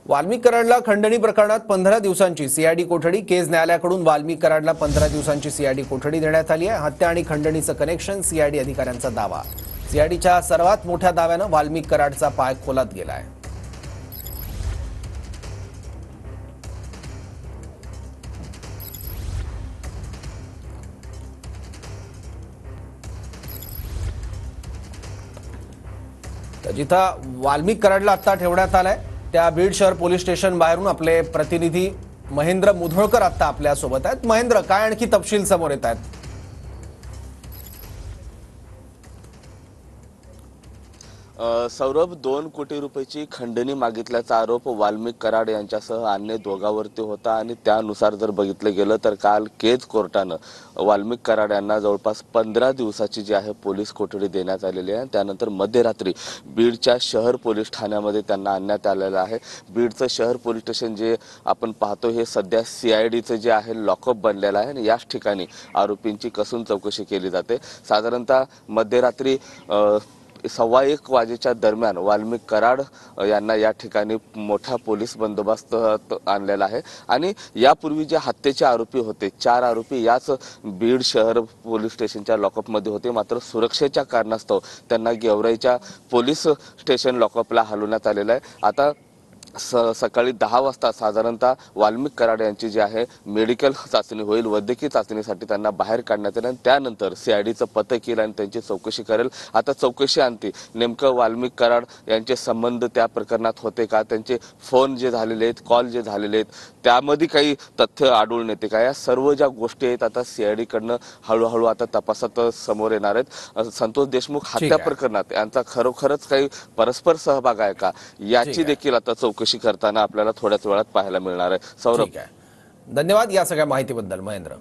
वाल्मिक कराडला खंडणी प्रकरणात 15 दिवसांची सीआयडी कोठडी. केज न्यायालयाकडून वाल्मिक कराडला 15 दिवसांची सीआयडी कोठडी देण्यात आली आहे. हत्या आणि खंडणीचं कनेक्शन, सीआयडी अधिकाऱ्यांचा दावा. सीआयडीच्या सर्वात मोठ्या दाव्यानं वाल्मिक कराडचा पाय खोलात गेलाय. तर जिथं वाल्मिक कराडला आता ठेवण्यात आलाय त्या बीड शहर पोलीस स्टेशन बाहेरून आपले प्रतिनिधी महेंद्र मुधोळकर आता आपल्या सोबत आहेत. महेंद्र, काय आणखी तपशील समोर येत आहेत? सौरभ, 2 कोटी रुपयाची खंडणी मागितल्याचा आरोप वाल्मिक कराड यांच्यासह अन्य दोघांवरती होता आणि त्यानुसार जर बघितलं गेलं तर काल केज कोर्टानं वाल्मिक कराड यांना जवळपास 15 दिवसाची जी आहे पोलीस कोठडी देण्यात आलेली आहे. त्यानंतर मध्यरात्री बीडच्या शहर पोलीस ठाण्यामध्ये त्यांना आणण्यात आलेलं आहे. बीडचं शहर पोलीस स्टेशन जे आपण पाहतो हे सध्या सीआयडीचं जे आहे लॉकअप बनलेलं आहे आणि याच ठिकाणी आरोपींची कसून चौकशी केली जाते. साधारणतः मध्यरात्री 1:15 वाजेच्या दरम्यान वाल्मिक कराड यांना या ठिकाणी मोठा पोलीस बंदोबस्त आणलेला आहे आणि यापूर्वी जे हत्येचे आरोपी होते 4 आरोपी याच बीड शहर पोलीस स्टेशनच्या लॉकअपमध्ये होते. मात्र सुरक्षेच्या कारणास्तव त्यांना गेवराईच्या पोलीस स्टेशन लॉकअपला हलवण्यात आलेलं आहे. आता सकाळी 10 वाजता साधारणतः वाल्मिक कराड यांची जी आहे मेडिकल चाचणी होईल. वैद्यकीय चाचणीसाठी त्यांना बाहेर काढण्यात येईल आणि त्यानंतर सीआयडीचं पथक येईल आणि त्यांची चौकशी करेल. आता चौकशी अंती नेमकं वाल्मिक कराड यांचे संबंध त्या प्रकरणात होते का, त्यांचे फोन जे झालेले आहेत, कॉल जे झालेले आहेत, त्यामध्ये काही तथ्य आढळून येते का, या सर्व ज्या गोष्टी आहेत आता सीआयडीकडनं हळूहळू आता तपासात समोर येणार आहेत. संतोष देशमुख हत्या प्रकरणात यांचा खरोखरच काही परस्पर सहभाग आहे का, याची देखील आता चौकशी करताना आपल्याला थोड्याच वेळात पाहायला मिळणार आहे. सौरभ, धन्यवाद या सगळ्या माहितीबद्दल महेंद्र.